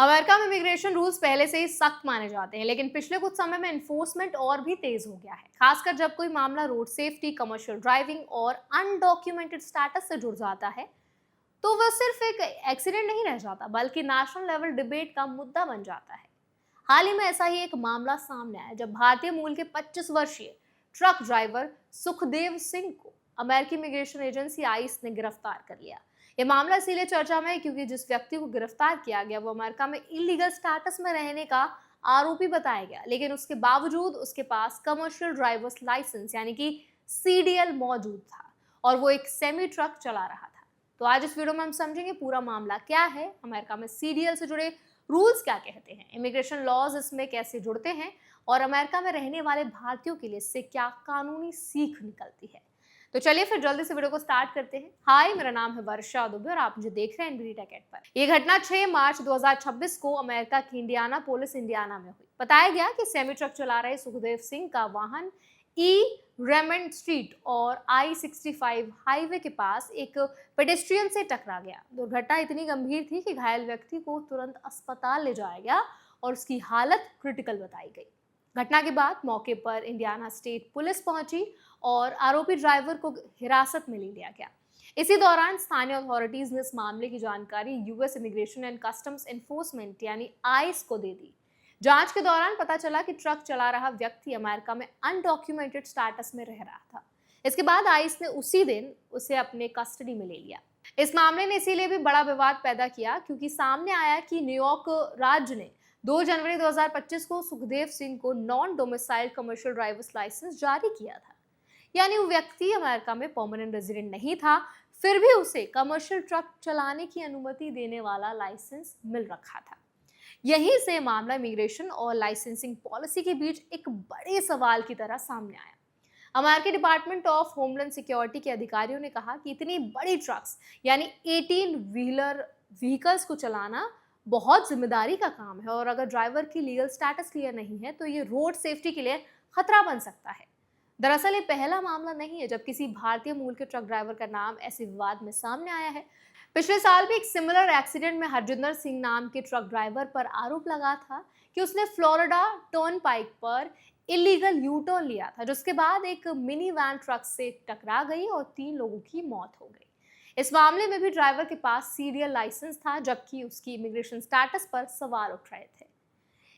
America में immigration rules पहले से ही सख्त माने जाते हैं, लेकिन पिछले कुछ समय में इन्फोर्समेंट और भी तेज हो गया है, खासकर जब कोई मामला रोड सेफ्टी, कमर्शियल ड्राइविंग और अनडॉक्यूमेंटेड स्टेटस से जुड़ जाता है। तो वह सिर्फ एक एक्सीडेंट नहीं रह जाता, बल्कि नेशनल लेवल डिबेट का मुद्दा बन जाता है। हाल ही में ऐसा ही एक मामला सामने आया जब भारतीय मूल के 25 वर्षीय ट्रक ड्राइवर सुखदेव सिंह को अमेरिकी इमिग्रेशन एजेंसी आइस ने गिरफ्तार कर लिया। ये मामला इसीलिए चर्चा में है क्योंकि जिस व्यक्ति को गिरफ्तार किया गया वो अमेरिका में इलीगल स्टेटस में रहने का आरोपी बताया गया, लेकिन उसके बावजूद उसके पास कमर्शियल ड्राइवर्स लाइसेंस यानी कि सीडीएल मौजूद था और वो एक सेमी ट्रक चला रहा था। तो आज इस वीडियो में हम समझेंगे पूरा मामला क्या है, अमेरिका में सीडीएल से जुड़े रूल्स क्या कहते हैं, इमिग्रेशन लॉज इसमें कैसे जुड़ते हैं और अमेरिका में रहने वाले भारतीयों के लिए इससे क्या कानूनी सीख निकलती है। तो चलिए फिर जल्दी से वीडियो को स्टार्ट करते हैं। हाय, मेरा नाम है वर्षा दुबे और आप मुझे देख रहे हैं एनबीडी टेक एड पर। ये घटना 6 मार्च 2026 को अमेरिका की इंडियानापोलिस, इंडियाना में हुई। बताया गया कि सेमी ट्रक चला रहे सुखदेव सिंह का वाहन ई रेमंड स्ट्रीट और I-65 हाईवे के पास एक पेडेस्ट्रियन से टकरा गया। दुर्घटना इतनी गंभीर थी कि घायल व्यक्ति को तुरंत अस्पताल ले जाया गया और उसकी हालत क्रिटिकल बताई गई। घटना के बाद मौके पर इंडियाना स्टेट पुलिस पहुंची और आरोपी ड्राइवर को हिरासत में ले लिया गया। इसी दौरान स्थानीय अथॉरिटीज ने इस मामले की जानकारी US immigration and customs enforcement यानी आइस को दे दी। जांच के दौरान पता चला कि ट्रक चला रहा व्यक्ति अमेरिका में अनडॉक्यूमेंटेड स्टेटस में रह रहा था। इसके बाद आइस ने उसी दिन उसे अपने कस्टडी में ले लिया। इस मामले ने इसीलिए भी बड़ा विवाद पैदा किया क्योंकि सामने आया कि न्यूयॉर्क राज्य ने 2 जनवरी 2025 को सुखदेव सिंह को non domiciled commercial drivers licence जारी किया था। यानी वो व्यक्ति अमेरिका में परमानेंट रेजिडेंट नहीं था, फिर भी उसे कमर्शियल ट्रक चलाने की अनुमति देने वाला लाइसेंस मिल रखा था। यहीं से मामला इमिग्रेशन और लाइसेंसिंग पॉलिसी के बीच एक बड़े सवाल की तरह सामने आया। अमेरिकी डिपार्टमेंट ऑफ होमलैंड सिक्योरिटी के अधिकारियों ने कहा कि इतनी बड़ी ट्रक्स यानी 18 व्हीलर व्हीकल्स को चलाना बहुत जिम्मेदारी का काम है और अगर ड्राइवर की लीगल स्टेटस क्लियर नहीं है तो ये रोड सेफ्टी के लिए खतरा बन सकता है। दरअसल ये पहला मामला नहीं है जब किसी भारतीय मूल के ट्रक ड्राइवर का नाम ऐसे विवाद में सामने आया है। पिछले साल भी एक सिमिलर एक्सीडेंट में हरजिंदर सिंह नाम के ट्रक ड्राइवर पर आरोप लगा था कि उसने फ्लोरिडा टर्न पाइक पर इलीगल यू टर्न लिया था, जिसके बाद एक मिनी वैन ट्रक से टकरा गई और 3 लोगों की मौत हो गई। इस मामले में भी ड्राइवर के पास सीरियल लाइसेंस था, जबकि उसकी इमिग्रेशन स्टेटस पर सवाल उठ रहे थे।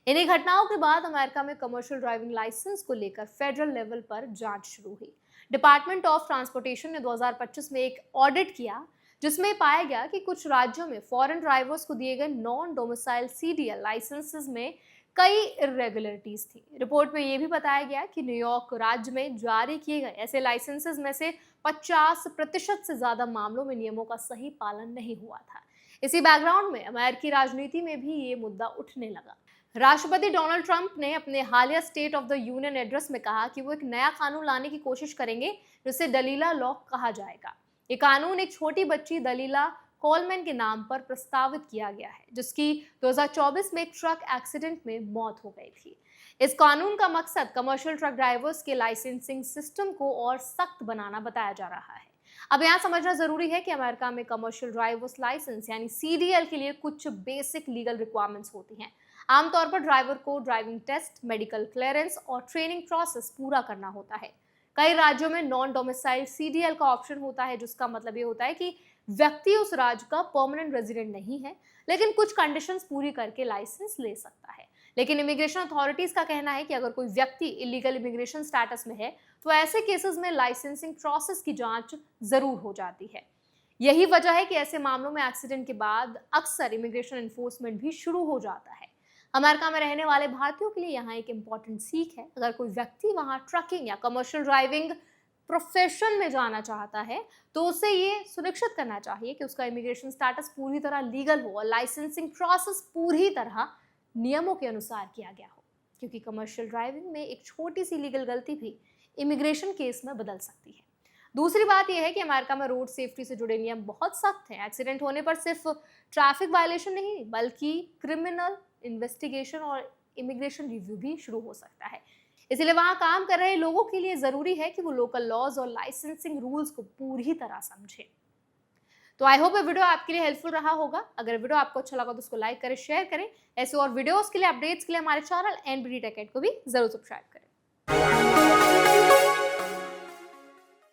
इन्हीं घटनाओं के बाद अमेरिका में कमर्शियल ड्राइविंग लाइसेंस को लेकर फेडरल लेवल पर जांच शुरू हुई। डिपार्टमेंट ऑफ ट्रांसपोर्टेशन ने 2025 में एक ऑडिट किया जिसमें पाया गया कि कुछ राज्यों में फॉरेन ड्राइवर्स को दिए गए नॉन डोमिसाइल सीडीएल लाइसेंसेस में कई इरेगुलरिटीज थी। रिपोर्ट में यह भी बताया गया कि न्यूयॉर्क राज्य में जारी किए गए ऐसे लाइसेंसेस में से 50% से ज्यादा मामलों में नियमों का सही पालन नहीं हुआ था। इसी बैकग्राउंड में अमेरिकी राजनीति में भी ये मुद्दा उठने लगा। राष्ट्रपति डोनाल्ड ट्रंप ने अपने हालिया state of the union address में कहा कि वो एक नया कानून लाने की कोशिश करेंगे जिसे दलीला लॉ कहा जाएगा। ये कानून एक छोटी बच्ची दलीला कोलमैन के नाम पर प्रस्तावित किया गया है, जिसकी 2024 में एक ट्रक एक्सीडेंट में मौत हो गई थी। इस कानून का मकसद कमर्शियल ट्रक ड्राइवर्स के लाइसेंसिंग सिस्टम को और सख्त बनाना बताया जा रहा है। अब यहाँ समझना जरूरी है कि अमेरिका में कमर्शियल ड्राइवर्स लाइसेंस यानी सीडीएल के लिए कुछ बेसिक लीगल रिक्वायरमेंट्स होती हैं। आमतौर पर ड्राइवर को ड्राइविंग टेस्ट, मेडिकल क्लियरेंस और ट्रेनिंग प्रोसेस पूरा करना होता है। कई राज्यों में नॉन डोमिसाइल सीडीएल का ऑप्शन होता है, जिसका मतलब ये होता है कि व्यक्ति उस राज्य का परमानेंट रेजिडेंट नहीं है, लेकिन कुछ कंडीशंस पूरी करके लाइसेंस ले सकता है। लेकिन इमिग्रेशन अथॉरिटीज का कहना है कि अगर कोई व्यक्ति इलीगल इमिग्रेशन स्टेटस में है तो ऐसे केसेस में लाइसेंसिंग प्रोसेस की जांच जरूर हो जाती है। यही वजह है कि ऐसे मामलों में एक्सीडेंट के बाद अक्सर इमिग्रेशन एनफोर्समेंट भी शुरू हो जाता है। अमेरिका में रहने वाले भारतीयों के लिए यहाँ एक इम्पॉर्टेंट सीख है। अगर कोई व्यक्ति वहाँ ट्रकिंग या कमर्शियल ड्राइविंग प्रोफेशन में जाना चाहता है तो उसे ये सुनिश्चित करना चाहिए कि उसका इमिग्रेशन स्टेटस पूरी तरह लीगल हो और लाइसेंसिंग प्रोसेस पूरी तरह नियमों के अनुसार किया गया हो, क्योंकि कमर्शियल ड्राइविंग में एक छोटी सी लीगल गलती भी इमिग्रेशन केस में बदल सकती है। दूसरी बात यह है कि अमेरिका में रोड सेफ्टी से जुड़े नियम बहुत सख्त हैं। एक्सीडेंट होने पर सिर्फ ट्रैफिक वायलेशन नहीं बल्कि क्रिमिनल इन्वेस्टिगेशन और इमिग्रेशन रिव्यू भी शुरू हो सकता है। इसलिए वहां काम कर रहे लोगों के लिए जरूरी है कि वो लोकल लॉज और लाइसेंसिंग रूल्स को पूरी तरह समझें। तो आई होप ये वीडियो आपके लिए हेल्पफुल रहा होगा। अगर वीडियो आपको अच्छा लगा तो उसको लाइक करें, शेयर करें। ऐसे और वीडियोस के लिए, अपडेट्स के लिए हमारे चैनल एनबीटी टेक को भी जरूर सब्सक्राइब करें।